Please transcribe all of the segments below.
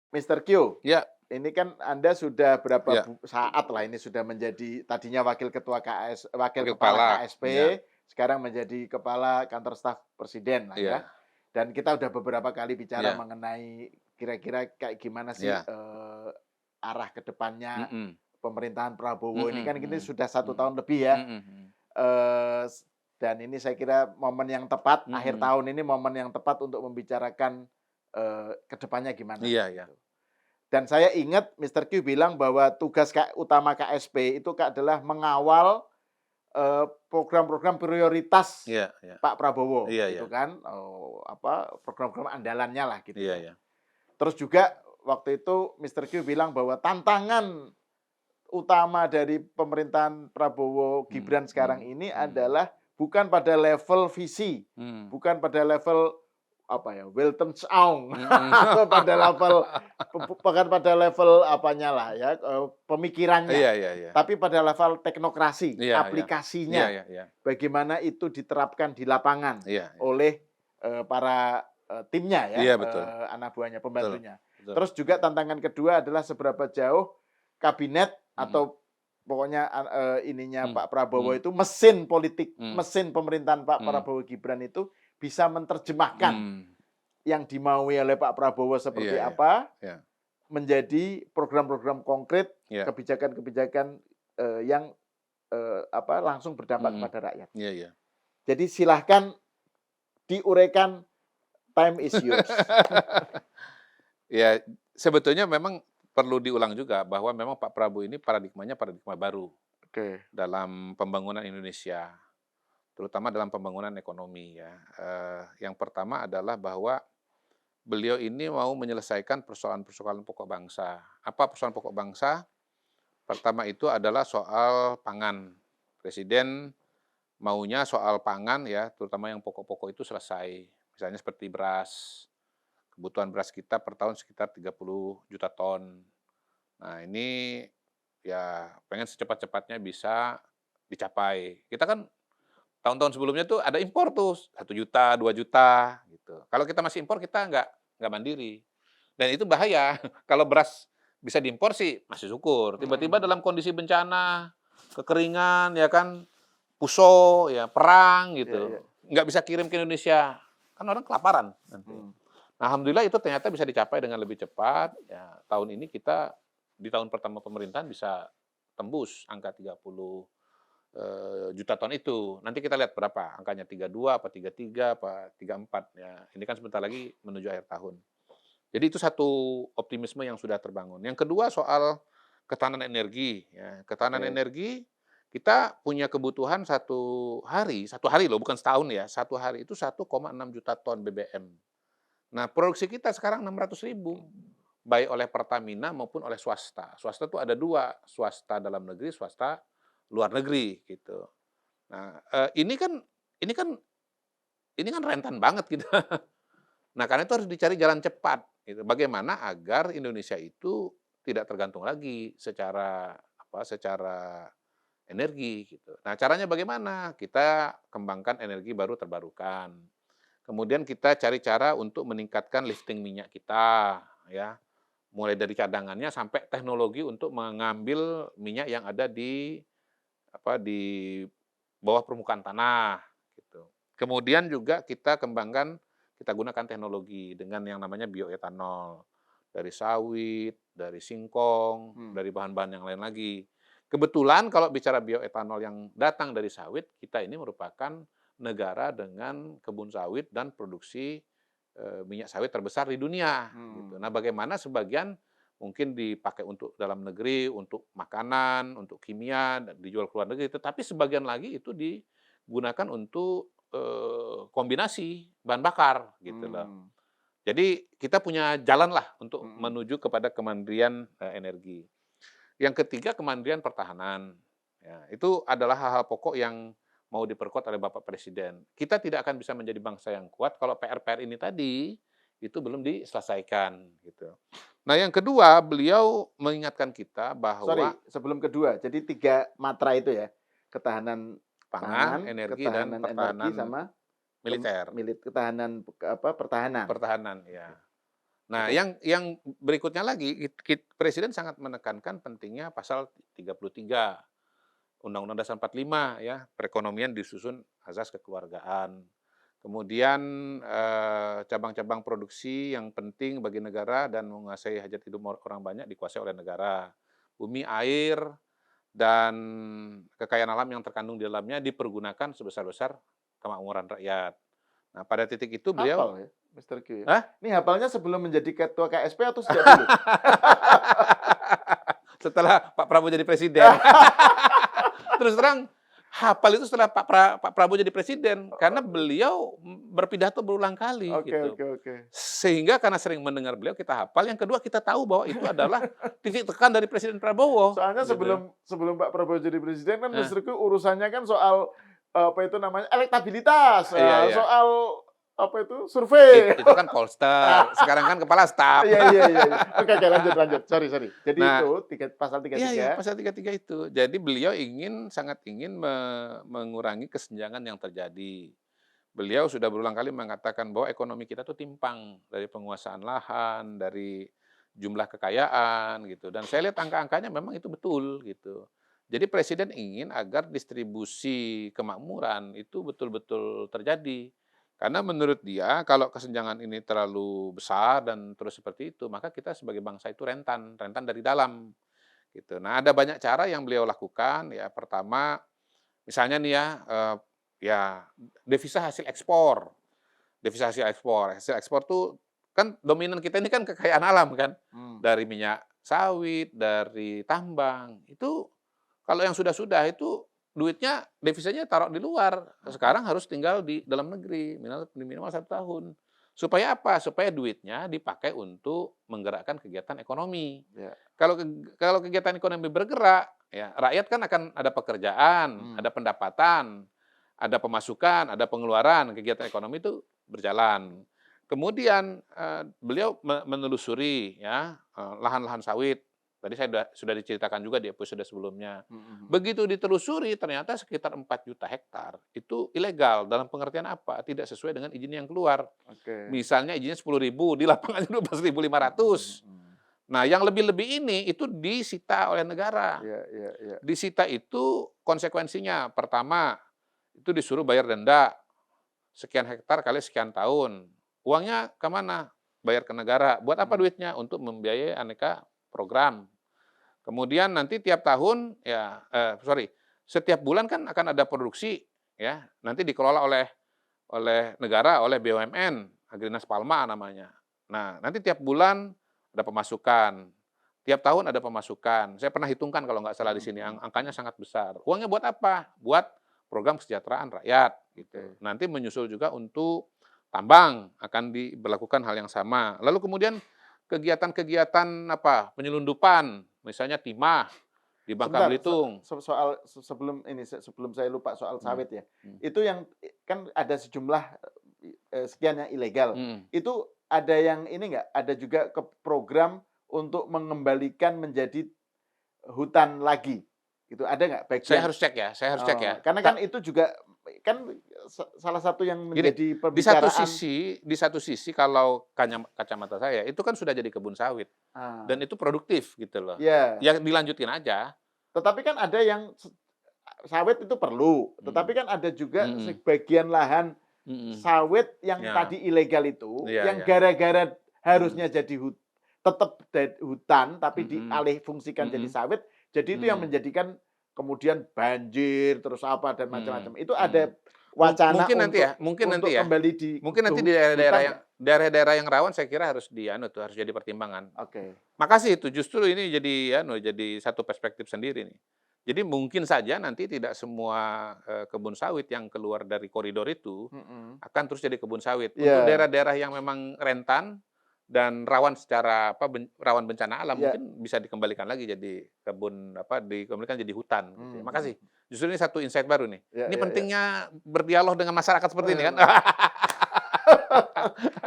Mr. Q, Ya, ini kan Anda sudah berapa ya, saat lah ini sudah menjadi tadinya wakil wakil kepala kepala. KSP, Ya, sekarang menjadi kepala kantor staf presiden lah ya. ya, Dan kita udah beberapa kali bicara ya, mengenai kira-kira kayak gimana sih ya. arah ke depannya Mhm, pemerintahan Prabowo ini mhm, kan ini mhm, sudah 1 tahun mhm, lebih ya. mhm, mhm, Eh, dan ini saya kira momen yang tepat, akhir mhm. tahun ini momen yang tepat untuk membicarakan ke depannya gimana Iya, ya. gitu. Dan saya ingat Mr. Q bilang bahwa tugas utama KSP itu adalah mengawal program-program prioritas Iya, iya. Pak Prabowo Iya, iya. gitu kan, program-program andalannya lah gitu Iya, ya. iya. Terus juga waktu itu Mr. Q bilang bahwa tantangan utama dari pemerintahan Prabowo Mhm, Gibran sekarang mhm, ini mhm, adalah bukan pada level visi, mhm, bukan pada level apa ya, Weltanschauung mhm. atau pada level bukan pada level apanya lah ya, pemikirannya, Iya, iya, iya. tapi pada level teknokrasi, Iya, iya. Iya, aplikasinya. iya, iya. Bagaimana itu diterapkan di lapangan Iya, iya. oleh, para, timnya ya, Iya, betul. anak buahnya, Betul, pembantunya. betul. Terus juga tantangan kedua adalah seberapa jauh kabinet Mhm, atau pokoknya, ininya mhm, Pak Prabowo mhm, itu mesin politik, mhm, mesin pemerintahan Pak mhm, Prabowo Gibran itu bisa menerjemahkan mmm. yang dimaui oleh Pak Prabowo Iya, seperti iya. apa, Iya, menjadi program-program konkret, iya. kebijakan-kebijakan, yang, langsung berdampak Mhm. kepada rakyat. Iya, iya. Jadi silahkan diuraikan, time is yours. Ya, sebetulnya memang perlu diulang juga bahwa memang Pak Prabowo ini paradigmanya paradigma baru Oke, dalam pembangunan Indonesia, terutama dalam pembangunan ekonomi ya. Yang pertama adalah bahwa beliau ini mau menyelesaikan persoalan-persoalan pokok bangsa. Apa persoalan pokok bangsa? Pertama itu adalah soal pangan. Presiden maunya soal pangan ya, terutama yang pokok-pokok itu selesai. Misalnya seperti beras, kebutuhan beras kita per tahun sekitar 30 juta ton. Nah, ini ya pengen secepat-cepatnya bisa dicapai. Kita kan tahun-tahun sebelumnya tuh ada impor tuh 1 juta, 2 juta gitu. Kalau kita masih impor kita nggak mandiri. Dan itu bahaya. Kalau beras bisa diimpor sih masih syukur. Tiba-tiba mhm, dalam kondisi bencana, kekeringan ya kan, puso ya, perang iya iya, gitu, nggak bisa kirim ke Indonesia. Kan orang kelaparan nanti. mmm, Nah, alhamdulillah itu ternyata bisa dicapai dengan lebih cepat. Ya, tahun ini kita di tahun pertama pemerintahan bisa tembus angka 30 juta ton itu. Nanti kita lihat berapa angkanya 32 apa 33 apa 34 ya. Ini kan sebentar lagi menuju akhir tahun. Jadi itu satu optimisme yang sudah terbangun. Yang kedua soal ketahanan energi ya. Ketahanan oke, energi kita punya kebutuhan satu hari loh bukan setahun ya. Satu hari itu 1,6 juta ton BBM. Nah, produksi kita sekarang 600.000, baik oleh Pertamina maupun oleh swasta. Swasta tuh ada 2, swasta dalam negeri, swasta luar negeri, gitu. Nah, ini kan rentan banget gitu. Nah, karena itu harus dicari jalan cepat, gitu. Bagaimana agar Indonesia itu tidak tergantung lagi secara energi, gitu. Nah, caranya bagaimana? Kita kembangkan energi baru terbarukan. Kemudian kita cari cara untuk meningkatkan lifting minyak kita, ya. Mulai dari cadangannya sampai teknologi untuk mengambil minyak yang ada di bawah permukaan tanah, gitu. Kemudian juga kita gunakan teknologi dengan yang namanya bioetanol, dari sawit, dari singkong, mmm, dari bahan-bahan yang lain lagi. Kebetulan kalau bicara bioetanol yang datang dari sawit, kita ini merupakan negara dengan kebun sawit dan produksi, minyak sawit terbesar di dunia, gitu. Nah, mmm, bagaimana sebagian mungkin dipakai untuk dalam negeri, untuk makanan, untuk kimia, dan dijual ke luar negeri, tetapi sebagian lagi itu digunakan untuk, kombinasi bahan bakar, gitu loh. mmm, Jadi kita punya jalan lah untuk mhm, menuju kepada kemandirian, energi. Yang ketiga kemandirian pertahanan. Ya, itu adalah hal-hal pokok yang mau diperkuat oleh Bapak Presiden. Kita tidak akan bisa menjadi bangsa yang kuat kalau PR-PR ini tadi, itu belum diselesaikan, gitu. Nah, yang kedua, beliau mengingatkan kita bahwa sorry, sebelum kedua, jadi 3 matra itu ya, ketahanan pangan, pangan, energi, dan ketahanan energi, pertahanan sama militer. ketahanan, Pertahanan, ya. Nah, Oke. yang berikutnya lagi, Presiden sangat menekankan pentingnya pasal 33 Undang-Undang Dasar 45 ya, perekonomian disusun azas kekeluargaan. Kemudian, cabang-cabang produksi yang penting bagi negara dan menguasai hajat hidup orang banyak dikuasai oleh negara. Bumi, air, dan kekayaan alam yang terkandung di dalamnya dipergunakan sebesar-besar kemakmuran rakyat. Nah, pada titik itu beliau. Hafal ya, Mister Q ya? Hah? Ini hafalnya sebelum menjadi ketua KSP atau sejak dulu? Setelah Pak Prabowo jadi presiden. Terus terang, hafal itu setelah Pak Prabowo jadi presiden, karena beliau berpidato berulang kali Oke gitu. oke oke. Sehingga karena sering mendengar beliau kita hafal, yang kedua kita tahu bahwa itu adalah titik tekan dari Presiden Prabowo Soalnya gitu. sebelum Pak Prabowo jadi presiden kan Nah, Mister Q urusannya kan soal, apa itu namanya, elektabilitas, iya iya. soal apa itu, survei. Itu kan Polster, sekarang kan kepala staf. Iya iya iya iya. Oke oke, lanjut lanjut. Sorry sorry. Jadi itu Nah, pasal tiga iya iya, tiga. pasal 33 itu. Jadi beliau sangat ingin mengurangi kesenjangan yang terjadi. Beliau sudah berulang kali mengatakan bahwa ekonomi kita tuh timpang dari penguasaan lahan, dari jumlah kekayaan gitu. Dan saya lihat angka-angkanya memang itu betul gitu. Jadi presiden ingin agar distribusi kemakmuran itu betul-betul terjadi. Karena menurut dia kalau kesenjangan ini terlalu besar dan terus seperti itu, maka kita sebagai bangsa itu rentan, rentan dari dalam gitu. Nah, ada banyak cara yang beliau lakukan ya. Pertama, misalnya nih ya, ya devisa hasil ekspor. Devisa hasil ekspor tuh kan dominan kita ini kan kekayaan alam kan, Hmm. dari minyak sawit, dari tambang. Itu kalau yang sudah-sudah itu duitnya, devisanya taruh di luar. Sekarang harus tinggal di dalam negeri, minimal 1 tahun. Supaya apa? Supaya duitnya dipakai untuk menggerakkan kegiatan ekonomi. Ya. Kalau kegiatan ekonomi bergerak, ya rakyat kan akan ada pekerjaan, Hmm. ada pendapatan, ada pemasukan, ada pengeluaran, kegiatan ekonomi itu berjalan. Kemudian, beliau menelusuri ya, lahan-lahan sawit. Tadi saya sudah diceritakan juga di episode sebelumnya. Hmm, hmm, hmm. Begitu ditelusuri ternyata sekitar 4 juta hektar itu ilegal, dalam pengertian apa? Tidak sesuai dengan izin yang keluar. Oke. Misalnya izinnya 10.000, di lapangannya 12.500. Hmm. Nah, yang lebih-lebih ini itu disita oleh negara. Iya iya iya. Disita itu konsekuensinya, pertama, itu disuruh bayar denda, sekian hektar kali sekian tahun. Uangnya ke mana? Bayar ke negara. Buat apa Hmm. duitnya? Untuk membiayai aneka program. Kemudian nanti tiap tahun ya, setiap bulan kan akan ada produksi ya, nanti dikelola oleh negara, oleh BUMN, Agrinas Palma namanya. Nah, nanti tiap bulan ada pemasukan, tiap tahun ada pemasukan. Saya pernah hitungkan kalau nggak salah di Hmm, sini, hmm, angkanya hmm. sangat besar. Uangnya buat apa? Buat program kesejahteraan rakyat gitu. Oke. Nanti menyusul juga untuk tambang akan diberlakukan hal yang sama. Lalu kemudian kegiatan-kegiatan apa, penyelundupan, misalnya timah di Bangka Sebentar, Belitung. sebelum ini, sebelum saya lupa soal Hmm, sawit ya. hmm, Itu yang kan ada sejumlah sekian yang ilegal. hmm. Itu ada yang ini nggak? Ada juga ke program untuk mengembalikan menjadi hutan lagi. Itu ada nggak Saya bagian? harus cek ya, saya harus cek ya. Karena kan itu juga kan salah satu yang Gini, menjadi di satu pembicaraan. sisi kalau kacamata saya, itu kan sudah jadi kebun sawit Ah, dan itu produktif gitu loh. ya. Ya dilanjutin aja. Tetapi kan ada yang sawit itu perlu, tetapi Mhm, kan ada juga mhm, sebagian lahan mhm. sawit yang Ya, tadi ilegal itu, iya yang iya. gara-gara Mhm, harusnya jadi tetap hutan, tapi mhm, dialih fungsikan jadi mhm, sawit, jadi itu yang mhm, menjadikan kemudian banjir, terus apa, dan mhm, macam-macam. Itu mhm. ada wacana untuk Mungkin nanti ya, kembali mungkin ke nanti di daerah-daerah hutan yang nggak? rawan saya kira harus harus jadi pertimbangan. Oke. Makasih itu, justru ini jadi satu perspektif sendiri nih. Jadi mungkin saja nanti tidak semua, kebun sawit yang keluar dari koridor itu Mhm. akan terus jadi kebun sawit. Untuk Iya daerah-daerah yang memang rentan dan rawan secara apa, rawan bencana alam iya. mungkin bisa dikembalikan lagi jadi kebun apa, dikembalikan jadi hutan gitu ya. Mhm Makasih. mhm. Justru ini satu insight baru nih. Iya Ini iya iya. pentingnya berdialog dengan masyarakat seperti ini kan.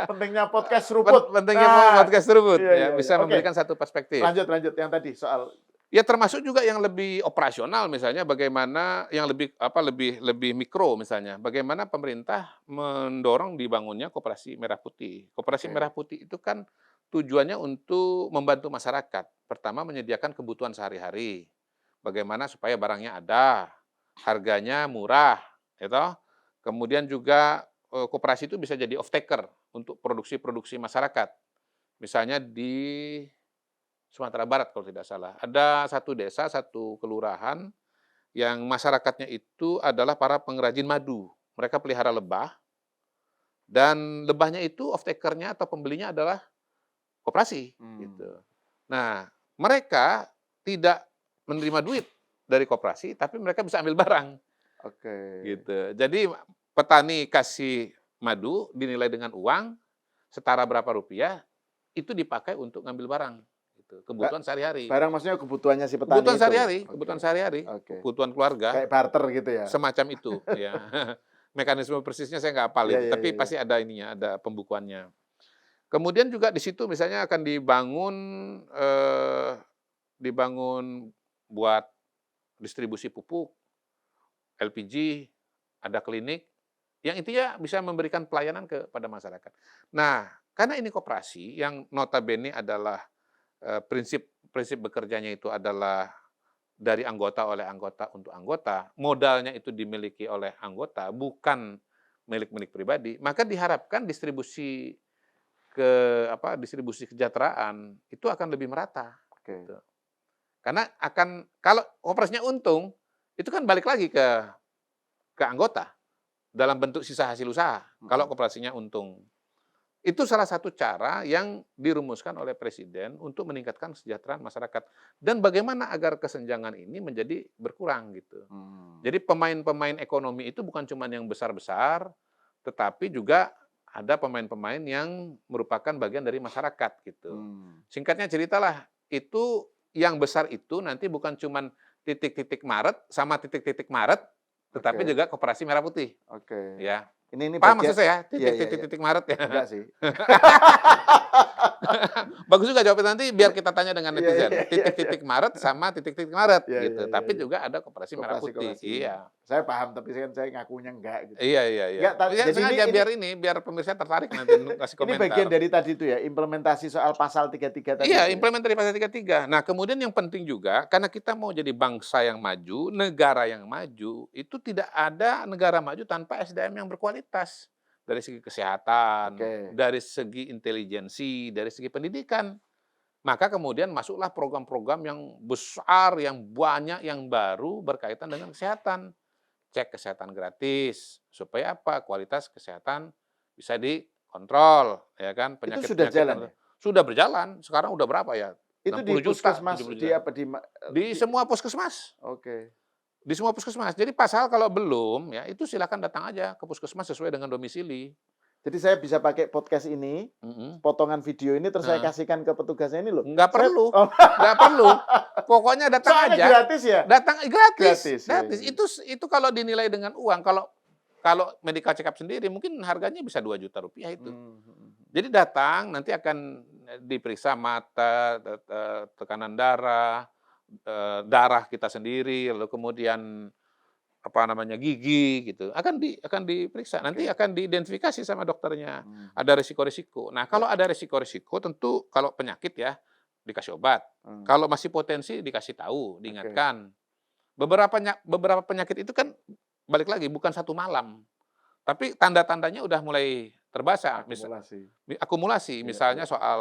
Pentingnya podcast seruput. Pentingnya Nah, podcast tersebut iya ya, iya iya. bisa Oke, memberikan satu perspektif. lanjut lanjut yang tadi soal. Ya termasuk juga yang lebih operasional misalnya bagaimana yang lebih apa, lebih lebih mikro misalnya, bagaimana pemerintah mendorong dibangunnya koperasi merah putih. Koperasi Oke. merah putih itu kan tujuannya untuk membantu masyarakat. Pertama, menyediakan kebutuhan sehari-hari. Bagaimana supaya barangnya ada, harganya murah, gitu. Kemudian juga koperasi itu bisa jadi off taker untuk produksi-produksi masyarakat. Misalnya di Sumatera Barat kalau tidak salah, ada satu desa, satu kelurahan yang masyarakatnya itu adalah para pengrajin madu. Mereka pelihara lebah dan lebahnya itu off taker-nya atau pembelinya adalah koperasi, gitu. Nah, mereka tidak menerima duit dari koperasi, tapi mereka bisa ambil barang, Oke. gitu. Jadi petani kasih madu dinilai dengan uang, setara berapa rupiah, itu dipakai untuk ngambil barang, gitu. Ba Kebutuhan sehari-hari. barang maksudnya kebutuhannya si petani Kebutuhan itu? sehari-hari, Oke, kebutuhan sehari-hari, oke. kebutuhan keluarga, Kayak barter gitu ya? semacam itu, ya. Mekanisme persisnya saya nggak hafal Iya itu, iya tapi iya iya. pasti ada ininya, ada pembukuannya. Kemudian juga di situ misalnya akan dibangun buat distribusi pupuk, LPG, ada klinik, yang intinya bisa memberikan pelayanan kepada masyarakat. Nah, karena ini koperasi yang notabene adalah prinsip prinsip bekerjanya itu adalah dari anggota oleh anggota untuk anggota, modalnya itu dimiliki oleh anggota, bukan milik-milik pribadi, maka diharapkan distribusi kesejahteraan itu akan lebih merata, Oke. gitu. Karena kalau koperasinya untung, itu kan balik lagi ke anggota dalam bentuk sisa hasil usaha, kalau koperasinya untung. Itu salah satu cara yang dirumuskan oleh Presiden untuk meningkatkan kesejahteraan masyarakat. Dan bagaimana agar kesenjangan ini menjadi berkurang gitu. Jadi pemain-pemain ekonomi itu bukan cuma yang besar-besar, tetapi juga ada pemain-pemain yang merupakan bagian dari masyarakat gitu. Singkatnya ceritalah, itu yang besar itu nanti bukan cuma titik-titik Maret sama titik-titik Maret, tetapi Oke. juga Koperasi Merah Putih. Oke. Ya. Ini Paham bagian maksud saya? iya iya iya. Titik-titik Maret ya. Enggak sih. Bagus juga jawabnya, nanti biar kita tanya dengan Iya iya netizen. iya iya. Titik-titik Maret sama titik-titik Maret Iya iya gitu. iya Tapi iya. juga ada Koperasi Merah Putih. Koperasi-koperasi. Iya. Saya paham, tapi saya ngakunya enggak gitu. Iya iya iya. Enggak, Ya jadi sengaja ini biar pemirsa tertarik nanti untuk kasih ini bagian komentar. dari tadi itu ya, implementasi soal pasal 33 tadi Iya, itu ya? implement dari pasal 33. Nah, kemudian yang penting juga, karena kita mau jadi bangsa yang maju, negara yang maju, itu tidak ada negara maju tanpa SDM yang berkualitas. Dari segi kesehatan, Oke. dari segi intelijensi, dari segi pendidikan. Maka kemudian masuklah program-program yang besar, yang banyak, yang baru berkaitan dengan kesehatan. Cek kesehatan gratis, supaya apa? Kualitas kesehatan bisa dikontrol, ya kan? Itu sudah Penyakit-penyakit jalan yang ya? sudah berjalan, sekarang udah berapa ya? Itu di 60 juta, puskesmas, 70 di juta. apa, Di di semua puskesmas. oke. Di semua puskesmas. Jadi pasal kalau belum, ya itu silakan datang aja ke puskesmas sesuai dengan domisili. Jadi saya bisa pakai podcast ini, Mhm. potongan video ini terus saya Heeh. kasihkan ke petugasnya ini loh. Nggak Saya perlu, oh, nggak perlu. Pokoknya datang soalnya aja. gratis ya? Datang gratis, Gratis, ya, gratis. ya. Itu kalau dinilai dengan uang, kalau medical check up sendiri mungkin harganya bisa 2 juta rupiah itu. Jadi datang, nanti akan diperiksa mata, tekanan darah, darah kita sendiri, lalu kemudian gigi gitu. Akan diperiksa. Nanti Oke. akan diidentifikasi sama dokternya. Ada resiko-resiko. Nah, kalau ada resiko-resiko tentu kalau penyakit ya dikasih obat. Kalau masih potensi dikasih tahu, diingatkan. Beberapa penyakit itu kan balik lagi bukan satu malam. Tapi tanda-tandanya udah mulai terbaca. Akumulasi. Akumulasi, Iya, misalnya iya. soal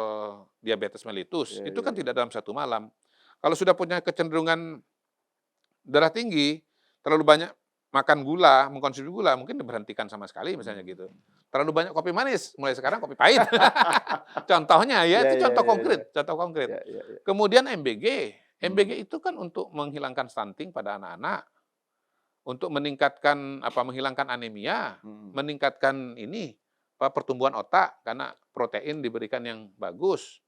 diabetes mellitus, Iya, itu iya, kan iya. tidak dalam satu malam. Kalau sudah punya kecenderungan darah tinggi, terlalu banyak makan gula, mengkonsumsi gula, mungkin diberhentikan sama sekali misalnya gitu. Terlalu banyak kopi manis, mulai sekarang kopi pahit. Contohnya ya, Iya, itu iya, contoh iya, konkret, iya. contoh konkret. Iya, iya, iya. Kemudian MBG. MBG itu kan untuk menghilangkan stunting pada anak-anak, untuk menghilangkan anemia, meningkatkan pertumbuhan otak karena protein diberikan yang bagus.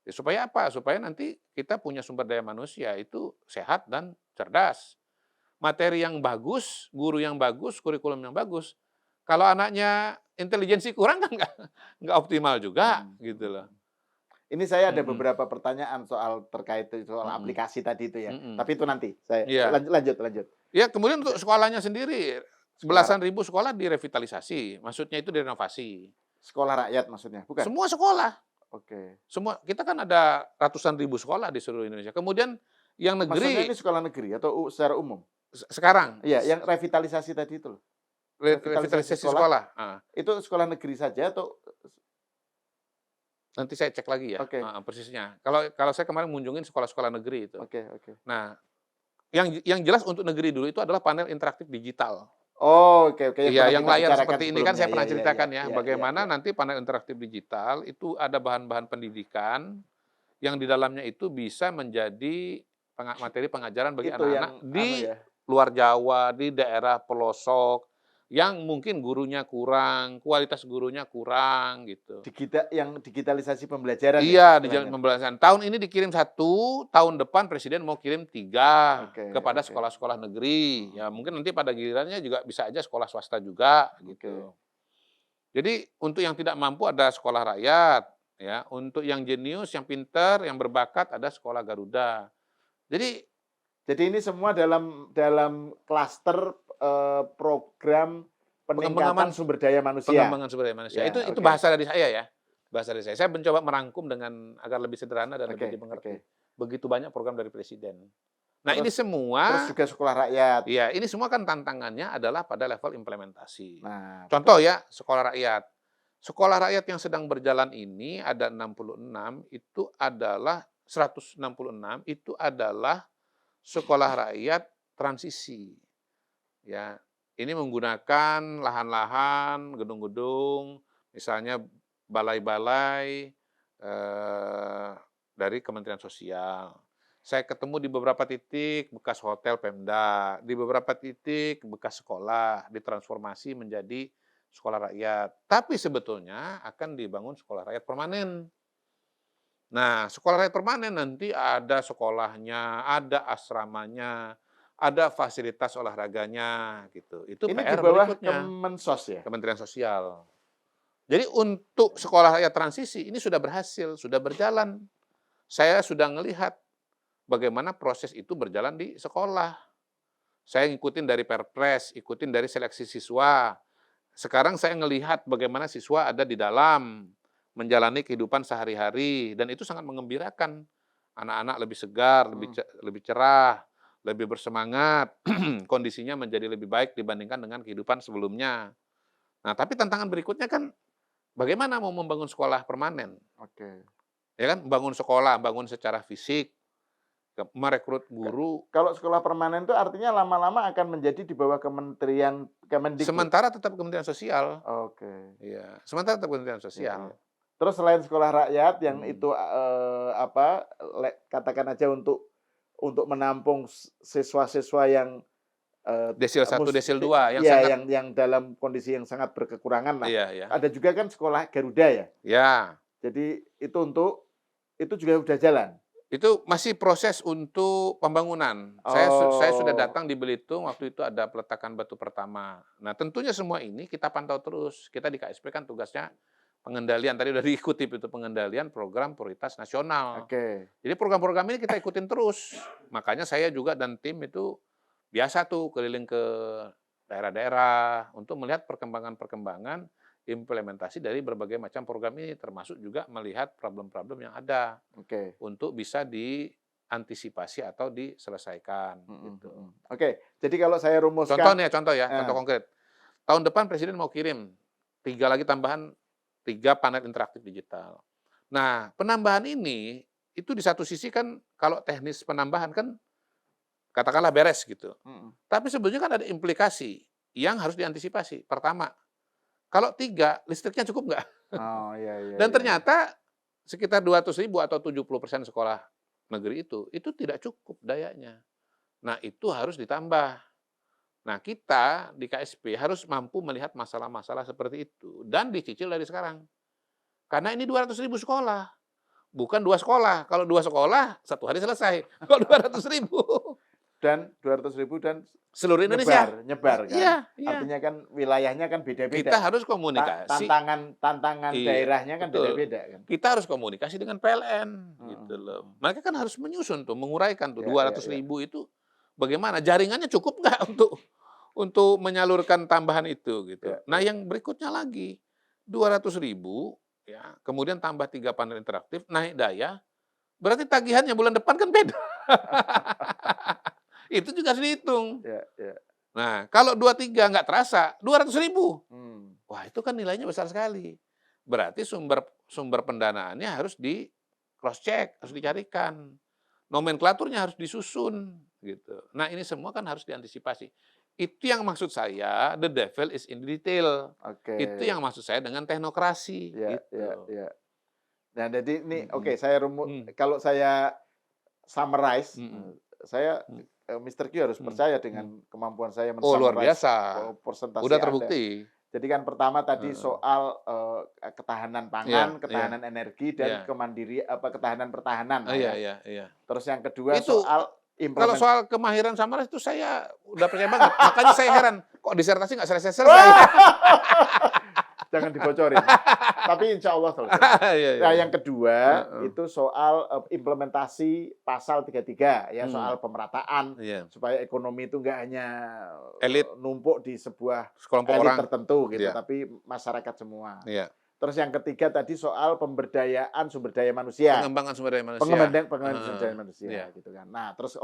Ya, supaya apa? Supaya nanti kita punya sumber daya manusia itu sehat dan cerdas. Materi yang bagus, guru yang bagus, kurikulum yang bagus. Kalau anaknya intelijensi kurang kan nggak optimal juga gitu loh. Ini saya ada Mhm, beberapa pertanyaan terkait soal mhm, aplikasi tadi itu ya. mhm. Tapi itu nanti. Saya Iya. lanjut. Ya kemudian untuk sekolahnya sendiri, Sekolah belasan ribu sekolah direvitalisasi, maksudnya itu direnovasi. sekolah rakyat maksudnya, bukan? Semua sekolah. Oke. Semua kita kan ada ratusan ribu sekolah di seluruh Indonesia. Kemudian yang Maksudnya negeri ini sekolah negeri atau secara umum? sekarang Iya, yang revitalisasi tadi itu loh. Revitalisasi revitalisasi sekolah, sekolah, heeh. itu sekolah negeri saja atau Nanti saya cek lagi ya, oke, heeh, persisnya. Kalau kalau saya kemarin ngunjungin sekolah-sekolah negeri itu. oke, oke. Nah, yang jelas untuk negeri dulu itu adalah panel interaktif digital. Oh, oke, oke, yang Iya, pernah yang kita layar bicarakan seperti ini kan sebelumnya. saya Ya, pernah ya, ya, ceritakan ya, ya, ya, bagaimana ya. nanti panel interaktif digital itu ada bahan-bahan pendidikan yang di dalamnya itu bisa menjadi materi pengajaran bagi Itu anak-anak yang anu di ya, luar Jawa, di daerah pelosok, yang mungkin gurunya kurang, kualitas gurunya kurang, gitu. yang digitalisasi pembelajaran ya Iya, di jalan istilahnya. pembelajaran. Tahun ini dikirim satu, tahun depan presiden mau kirim 3 Oke, kepada oke. sekolah-sekolah negeri. Mhm, Ya mungkin nanti pada gilirannya juga bisa aja sekolah swasta juga, oke. gitu. Jadi untuk yang tidak mampu ada sekolah rakyat, ya. Untuk yang jenius, yang pintar, yang berbakat ada sekolah Garuda. Jadi Jadi ini semua dalam klaster, program peningkatan pengembangan sumber daya manusia? pengembangan sumber daya manusia. Ya, Itu oke. bahasa dari saya ya, bahasa dari saya. Saya mencoba merangkum dengan agar lebih sederhana dan lebih Oke, oke. dimengerti. Begitu banyak program dari presiden. Nah ini Terus terus semua juga sekolah rakyat. iya, ini semua kan tantangannya adalah pada level implementasi. Nah, Contoh betul. ya, sekolah rakyat. Sekolah rakyat yang sedang berjalan ini ada 66, itu adalah 166 itu adalah sekolah rakyat transisi. Ya, ini menggunakan lahan-lahan, gedung-gedung, misalnya balai-balai dari Kementerian Sosial. Saya ketemu di beberapa titik bekas hotel Pemda, di beberapa titik bekas sekolah, ditransformasi menjadi sekolah rakyat. Tapi sebetulnya akan dibangun sekolah rakyat permanen. Nah, sekolah rakyat permanen nanti ada sekolahnya, ada asramanya, ada fasilitas olahraganya, gitu. Itu Ini di PR bawah berikutnya, Kemensos ya? Kementerian Sosial. Jadi untuk sekolah rakyat transisi ini sudah berhasil, sudah berjalan. Saya sudah melihat bagaimana proses itu berjalan di sekolah. Saya ngikutin dari Perpres, ikutin dari seleksi siswa. Sekarang saya ngelihat bagaimana siswa ada di dalam, menjalani kehidupan sehari-hari, dan itu sangat mengembirakan. Anak-anak lebih segar, Mhm. lebih cerah, lebih bersemangat, kondisinya menjadi lebih baik dibandingkan dengan kehidupan sebelumnya. Nah, tapi tantangan berikutnya kan bagaimana mau membangun sekolah permanen, Oke. ya kan? Bangun sekolah, bangun secara fisik, merekrut Ka guru. Kalau sekolah permanen itu artinya lama-lama akan menjadi di bawah Kemendikbud? Sementara tetap Kementerian Sosial. Oke, Iya, sementara tetap Kementerian iya, iya. Sosial. Terus selain sekolah rakyat yang Mhm. itu, apa, katakan aja untuk menampung siswa-siswa yang, eee, Desil 1, Desil musti 2 yang iya, sangat yang dalam kondisi yang sangat berkekurangan lah. iya iya. Ada juga kan sekolah Garuda ya? Ya, Jadi itu juga udah jalan? itu masih proses untuk pembangunan. Saya sudah Oh, datang di Belitung, waktu itu ada peletakan batu pertama. Nah, tentunya semua ini kita pantau terus. Kita di KSP kan tugasnya pengendalian, tadi udah dikutip itu, pengendalian program prioritas nasional. oke. Jadi program-program ini kita ikutin terus. Makanya saya juga dan tim itu biasa tuh keliling ke daerah-daerah untuk melihat perkembangan-perkembangan implementasi dari berbagai macam program ini, termasuk juga melihat problem-problem yang ada Oke. untuk bisa diantisipasi atau diselesaikan, Mhm, gitu. mhm. Oke, jadi kalau saya Contoh rumuskan nih ya, contoh ya, contoh eh, konkret. Tahun depan presiden mau kirim 3 lagi tambahan, 3 panel interaktif digital. Nah, penambahan ini, itu di satu sisi kan kalau teknis penambahan kan katakanlah beres gitu. mhm. Tapi sebetulnya kan ada implikasi yang harus diantisipasi. Pertama, kalau 3 listriknya cukup nggak? Oh, iya, iya, Dan iya, iya. ternyata sekitar 200.000 atau 70% sekolah negeri itu tidak cukup dayanya. Nah, itu harus ditambah. Nah, kita di KSP harus mampu melihat masalah-masalah seperti itu dan dicicil dari sekarang. Karena ini 200.000 sekolah, bukan 2 sekolah. Kalau 2 sekolah, 1 hari selesai. Kalau 200.000 Dan 200.000 dan seluruh Indonesia. nyebar kan. Iya iya. Artinya kan wilayahnya kan Kita beda-beda. harus komunikasi. Tantangan Iya, daerahnya kan betul. beda-beda kan. Kita harus komunikasi dengan PLN, Mhm, gitu loh. mhm. Mereka kan harus menyusun tuh, menguraikan tuh Iya, dua iya, ratus iya. ribu itu bagaimana, jaringannya cukup nggak untuk menyalurkan tambahan itu, gitu. Iya, Nah, iya. yang berikutnya lagi, 200.000 ya, kemudian tambah 3 panel interaktif, naik daya, berarti tagihannya bulan depan kan beda. Itu juga harus dihitung. Ya, ya. Nah, kalau 2, 3 nggak terasa, 200.000. Hmm. Wah, itu kan nilainya besar sekali. Berarti sumber sumber pendanaannya harus di cross check, harus dicarikan. Nomenklaturnya harus disusun, gitu. Nah, ini semua kan harus diantisipasi. Itu yang maksud saya, the devil is in the detail. Oke. Itu yang maksud saya dengan teknokrasi, Ya, ya, gitu. ya. Nah, jadi ini Mhm. oke, kalau saya summarize, Mhm. saya Mhm. Mr. Q harus Mhm. percaya Mhm. dengan kemampuan saya Oh, luar men-summarize biasa. persentase Udah Anda. terbukti. Jadi kan pertama tadi Heeh. soal ketahanan Iya, pangan, iya, ketahanan energi, iya. dan ketahanan pertahanan lah Iya, ya. iya, iya. Terus yang kedua Itu, soal kalau implement. soal kemahiran samaras itu saya udah percaya banget. Makanya saya heran, kok disertasi nggak selesai-selesai? Wah! Jangan dibocorin. Tapi insya Allah selesai. Iya, iya, Nah, iya. yang kedua Heeh. itu soal implementasi pasal 33 ya, soal pemerataan Iya. supaya ekonomi itu nggak hanya Elit, numpuk di sebuah sekelompok elit orang. tertentu gitu, Iya, tapi masyarakat semua. iya. Terus yang ketiga tadi soal pemberdayaan sumber daya manusia, Pengembangan sumber daya manusia. pengembangan sumber Heeh. daya manusia Iya. gitu kan. Nah, terus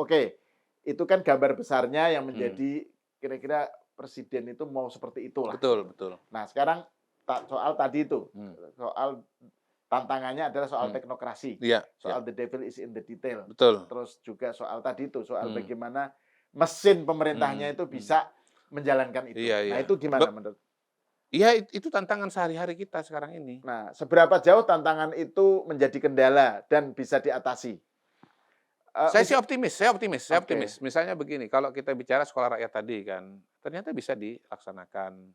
itu kan gambar besarnya yang Mmm. menjadi kira-kira presiden itu mau seperti itulah Betul, gitu. betul. Nah, sekarang soal tadi itu, Mmm. soal tantangannya adalah soal Mmm. teknokrasi, Iya, iya. soal the devil is in the detail. Betul. Terus juga soal tadi itu, soal Mmm. bagaimana mesin Mhm, pemerintahnya itu mhm. bisa menjalankan itu. Iya, Nah, iya. itu gimana menurut? Iya, itu tantangan sehari-hari kita sekarang ini. Nah, seberapa jauh tantangan itu menjadi kendala dan bisa diatasi? Saya sih optimis, saya Oke. optimis. Misalnya begini, kalau kita bicara sekolah rakyat tadi kan, ternyata bisa dilaksanakan.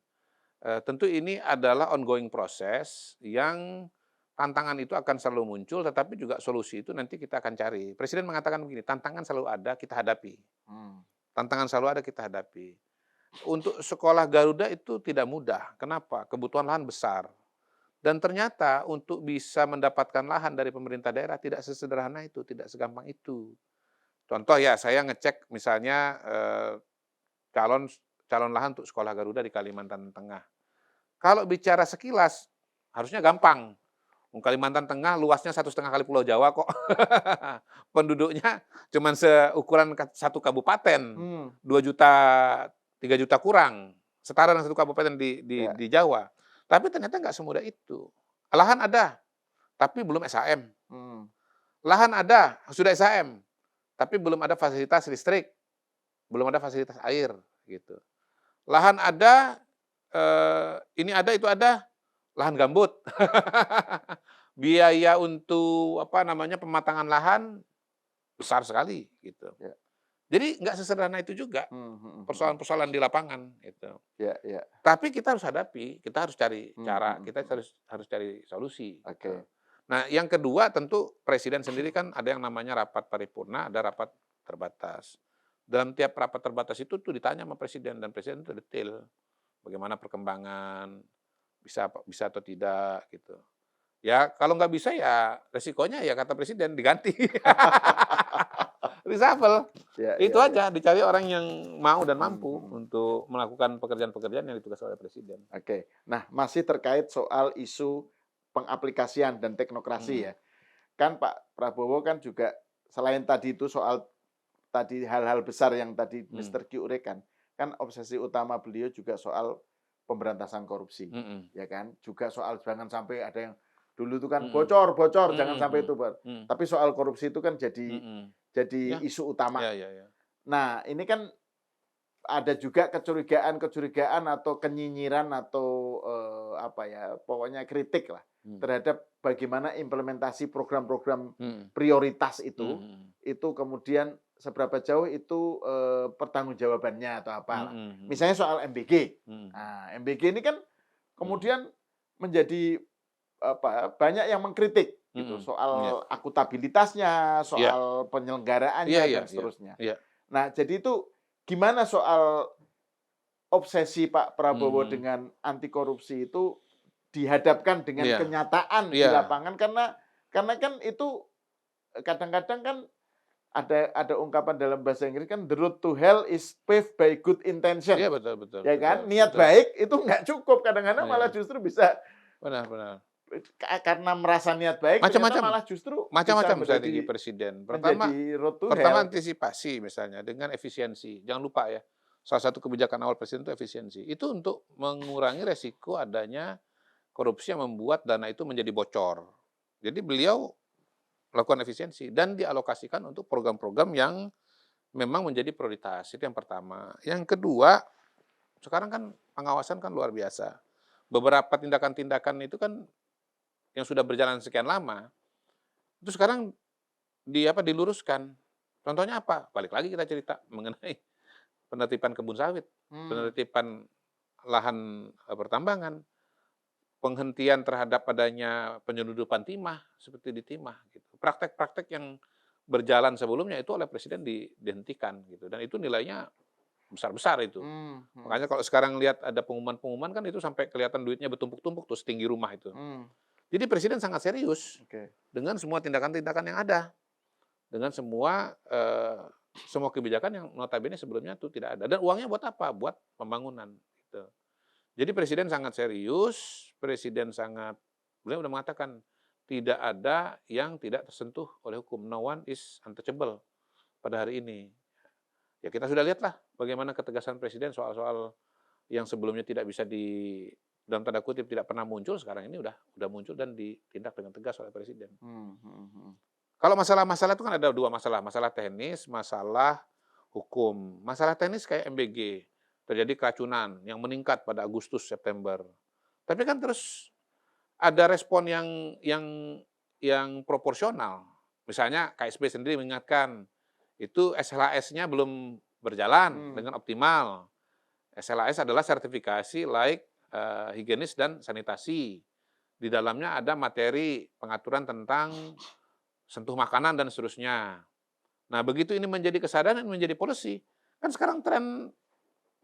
Tentu ini adalah ongoing proses yang tantangan itu akan selalu muncul, tetapi juga solusi itu nanti kita akan cari. Presiden mengatakan begini, "Tantangan selalu ada, kita hadapi." Hmm. Tantangan selalu ada, kita hadapi. Untuk sekolah Garuda itu tidak mudah. Kenapa? Kebutuhan lahan besar. Dan ternyata untuk bisa mendapatkan lahan dari pemerintah daerah tidak sesederhana itu, tidak segampang itu. Contoh ya, saya ngecek misalnya calon calon lahan untuk sekolah Garuda di Kalimantan Tengah. Kalau bicara sekilas, harusnya gampang. Kalimantan Tengah luasnya 1,5 kali Pulau Jawa kok. Penduduknya cuma seukuran satu kabupaten, Hmm. 2 juta, 3 juta kurang, setara dengan satu kabupaten Ya. di Jawa. Tapi ternyata nggak semudah itu. Lahan ada, tapi belum SHM. Hmm. Lahan ada, sudah SHM, tapi belum ada fasilitas listrik, belum ada fasilitas air, gitu. Lahan ada, ini ada, itu ada, lahan gambut. Biaya untuk, pematangan lahan besar sekali, gitu. Ya. Jadi nggak sesederhana itu juga, Hmm, hmm, hmm. persoalan-persoalan di lapangan, gitu. Ya, ya. Tapi kita harus hadapi, kita harus cari Hmm, cara, hmm, kita hmm. harus cari solusi, gitu. Oke. Nah, yang kedua tentu presiden sendiri kan ada yang namanya rapat paripurna, ada rapat terbatas. Dalam tiap rapat terbatas itu tuh ditanya sama presiden, dan presiden itu detail. Bagaimana perkembangan, bisa atau tidak, gitu. Ya, kalau nggak bisa ya resikonya ya kata presiden diganti. Reshuffle. Ya, Itu ya, ya. aja, dicari orang yang mau dan Hmm, mampu hmm. untuk melakukan pekerjaan-pekerjaan yang ditugaskan oleh presiden. Oke. Nah, masih terkait soal isu pengaplikasian dan teknokrasi Mhm, ya. Kan Pak Prabowo kan juga selain tadi itu soal tadi hal-hal besar yang tadi mhm, Mr. Q uraikan, kan obsesi utama beliau juga soal pemberantasan korupsi, mhm, ya kan? Juga soal jangan sampai ada yang dulu itu kan mhm, bocor, bocor, jangan mhm, sampai mhm, itu, Pak. mhm, Tapi soal korupsi itu kan jadi mhm. jadi Ya, isu utama. ya, ya, ya. Nah, ini kan ada juga kecurigaan-kecurigaan atau kenyinyiran atau, apa ya, pokoknya kritik lah Mhm, terhadap bagaimana implementasi program-program mhm, prioritas mhm, itu kemudian seberapa jauh itu, pertanggungjawabannya atau apalah. mhm, mhm, Misalnya soal MBG. mhm, Nah, MBG ini kan mhm, kemudian menjadi, apa, banyak yang mengkritik gitu mhm. Iya, soal akuntabilitasnya, iya, soal iya, penyelenggaraannya iya, dan iya, seterusnya. iya. Nah, jadi itu gimana soal obsesi Pak Prabowo Mhm, dengan anti korupsi itu dihadapkan dengan iya, kenyataan di iya, lapangan karena kan itu kadang-kadang kan ada ungkapan dalam bahasa Inggris kan the road to hell is paved by good intention. iya, betul, betul, Ya betul, kan? Niat betul. baik itu nggak cukup, kadang-kadang malah Iya, justru bisa benar, benar. karena merasa niat baik ternyata Macam-macam. malah justru bisa Macam-macam strategi presiden. Pertama road to pertama hell. antisipasi misalnya dengan efisiensi. Jangan lupa ya, salah satu kebijakan awal presiden itu efisiensi. Itu untuk mengurangi resiko adanya korupsi yang membuat dana itu menjadi bocor. Jadi beliau melakukan efisiensi dan dialokasikan untuk program-program yang memang menjadi prioritas. Itu yang pertama. Yang kedua, sekarang kan pengawasan kan luar biasa. Beberapa tindakan-tindakan itu kan yang sudah berjalan sekian lama, itu sekarang diluruskan. Contohnya apa? Balik lagi kita cerita mengenai penertiban kebun sawit, Hmm, penertiban lahan pertambangan, penghentian terhadap adanya penyeludupan timah seperti di timah gitu. Praktek-praktek yang berjalan sebelumnya itu oleh presiden dihentikan gitu dan itu nilainya besar-besar itu. hmm, hmm, Makanya kalau sekarang lihat ada pengumuman-pengumuman kan itu sampai kelihatan duitnya bertumpuk-tumpuk tuh setinggi rumah itu. hmm, Jadi presiden sangat serius oke. dengan semua tindakan-tindakan yang ada. Dengan semua kebijakan yang notabene sebelumnya itu tidak ada. Dan uangnya buat apa? Buat pembangunan, gitu. Jadi presiden sangat serius, presiden sangat beliau sudah mengatakan, tidak ada yang tidak tersentuh oleh hukum. No one is untouchable pada hari ini. Ya kita sudah lihatlah bagaimana ketegasan presiden soal-soal yang sebelumnya tidak bisa dalam tanda kutip tidak pernah muncul, sekarang ini udah muncul dan ditindak dengan tegas oleh presiden. Hmm, hmm, hmm. Kalau masalah-masalah itu kan ada dua masalah, masalah teknis, masalah hukum. Masalah teknis kayak MBG, terjadi keracunan yang meningkat pada Agustus September. Tapi kan terus ada respon yang proporsional. Misalnya KSP sendiri mengingatkan, itu SLAS-nya belum berjalan Hmm, dengan optimal. SLAS adalah sertifikasi laik higienis dan sanitasi. Di dalamnya ada materi pengaturan tentang sentuh makanan dan seterusnya. Nah, begitu ini menjadi kesadaran, menjadi policy, kan sekarang tren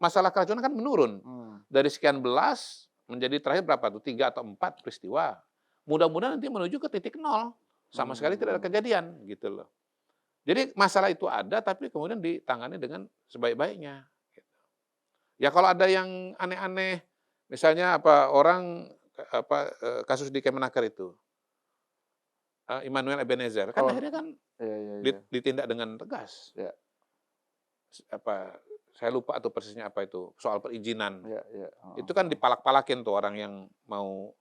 masalah keracunan kan menurun. hmm, Dari sekian belas menjadi terakhir berapa tuh, 3 atau 4 peristiwa. Mudah-mudahan nanti menuju ke titik nol, sama sekali tidak ada hmm. kejadian, gitu loh. Jadi masalah itu ada, tapi kemudian ditangani dengan sebaik-baiknya. Ya kalau ada yang aneh-aneh, misalnya kasus di Kemenaker itu, Immanuel Ebenezer, kan Oh, akhirnya kan iya, iya, iya. ditindak dengan tegas. Ya, Saya lupa tuh persisnya apa itu, soal perizinan. iya, iya. Heeh, Itu kan heeh. dipalak-palakin tuh orang yang mau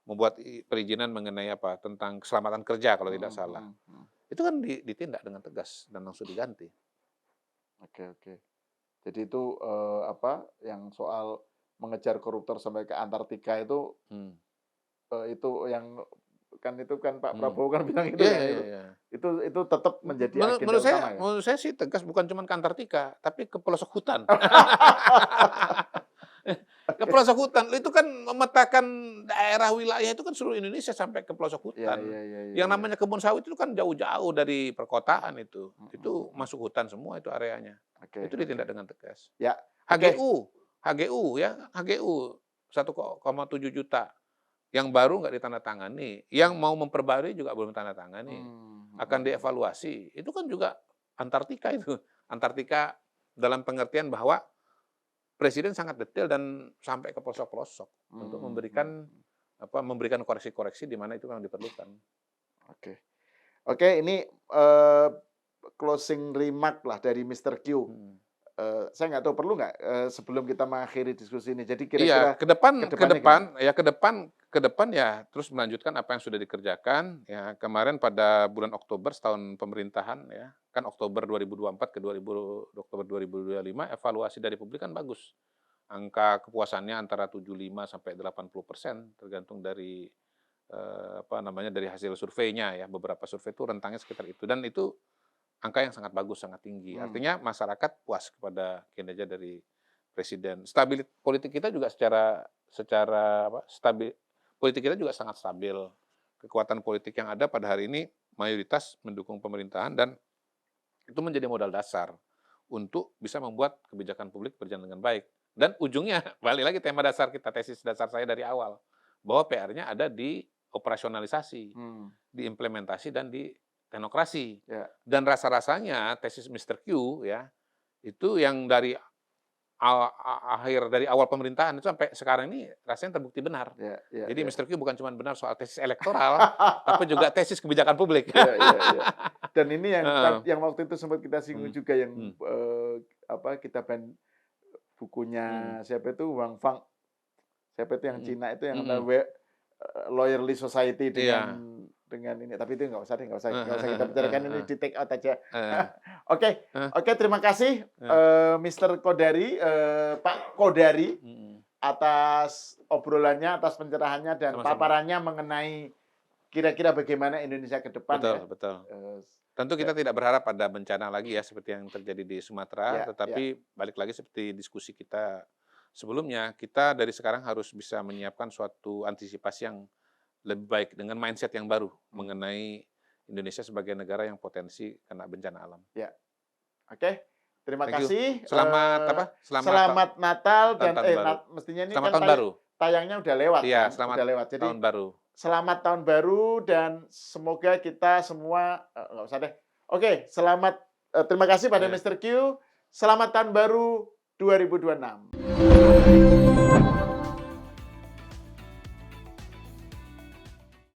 membuat perizinan mengenai tentang keselamatan kerja kalau tidak Mhm, salah. mhm, mhm. Itu kan ditindak dengan tegas dan langsung diganti. Oke, oke. Jadi itu, apa, yang soal mengejar koruptor sampai ke Antartika Hmm, itu yang itu kan Pak hmm. Prabowo kan bilang itu Iya kan, iya iya. itu tetap menjadi agenda Menurut utama saya ya? menurut saya sih tegas bukan cuma ke Antartika, tapi ke pelosok hutan. Ke Oke. pelosok hutan, itu kan memetakan daerah wilayah itu kan seluruh Indonesia sampai ke pelosok Iya, hutan. iya, iya, iya, Yang iya. namanya kebun sawit itu kan jauh-jauh dari perkotaan itu. Mhm, Itu mhm. masuk hutan semua itu areanya. Oke, Itu oke. ditindak dengan tegas. Ya, oke. HGU ya, HGU 1,7 juta yang baru nggak ditandatangani, yang mau memperbarui juga belum ditandatangani. Mmm, mhm, Akan mhm. dievaluasi. Itu kan juga Antartika itu. Antartika dalam pengertian bahwa presiden sangat detail dan sampai ke pelosok-pelosok untuk Mmm, mhm, memberikan mhm. memberikan koreksi-koreksi di mana itu memang diperlukan. Oke. Oke, ini, closing remark lah dari Mister Q. Mhm. Saya nggak tahu perlu nggak, sebelum kita mengakhiri diskusi ini. Jadi Iya, kira-kira ke ke depan ke depannya gimana? depan ya ke depan ke depan ya terus melanjutkan apa yang sudah dikerjakan, ya kemarin pada bulan Oktober setahun pemerintahan ya, kan Oktober 2024 ke Oktober 2025 evaluasi dari publik kan bagus. Angka kepuasannya antara 75 sampai 80% tergantung dari, dari hasil surveinya ya, beberapa survei itu rentangnya sekitar itu dan itu angka yang sangat bagus, sangat tinggi. Mmm, Artinya masyarakat puas kepada kinerja dari presiden. Politik kita juga secara secara apa, stabil politik kita juga sangat stabil. Kekuatan politik yang ada pada hari ini mayoritas mendukung pemerintahan dan itu menjadi modal dasar untuk bisa membuat kebijakan publik berjalan dengan baik. Dan ujungnya balik lagi tema dasar kita, tesis dasar saya dari awal, bahwa PR-nya ada di operasionalisasi, mmm, diimplementasi dan di teknokrasi. ya, Dan rasa-rasanya tesis Mister Q ya, itu yang dari akhir dari awal pemerintahan itu sampai sekarang ini rasanya terbukti benar. Ya, ya, Jadi ya. Mister Q bukan cuma benar soal tesis elektoral, tapi juga tesis kebijakan publik. Iya, iya, iya. Dan ini Heeh. yang waktu itu sempat kita singgung Hmm, juga yang hmm, kita hmm, bukunya siapa itu Wang Fang, siapa itu yang hmm, Cina itu yang hmm. Lawyerly Society Iya. dengan ini. Tapi itu nggak usah deh, Heeh, nggak usah kita heeh, bicarakan, ini heeh, di take out aja. heeh, Oke, heeh, oke, terima kasih heeh, Mr. Kodari, Pak Kodari, mhm. atas obrolannya, atas pencerahannya dan Sama-sama. paparannya mengenai kira-kira bagaimana Indonesia ke depan ya. Betul, betul. Eh, Tentu ya, kita tidak berharap ada bencana lagi ya seperti yang terjadi di Sumatera, ya, ya. tetapi balik lagi seperti diskusi kita sebelumnya, kita dari sekarang harus bisa menyiapkan suatu antisipasi yang lebih baik dengan mindset yang baru Hmm. mengenai Indonesia sebagai negara yang potensi kena bencana alam. Ya, oke. Terima Thank you. kasih. Selamat apa? Selamat Natal tahun dan tahun baru. mestinya ini Selamat kan tahun baru. tayangnya udah lewat Iya, kan, selamat udah lewat. Jadi tahun baru. selamat tahun baru dan semoga kita semua nggak usah deh. Oke, terima kasih pada Ya. Mr. Q. Selamat tahun baru 2026.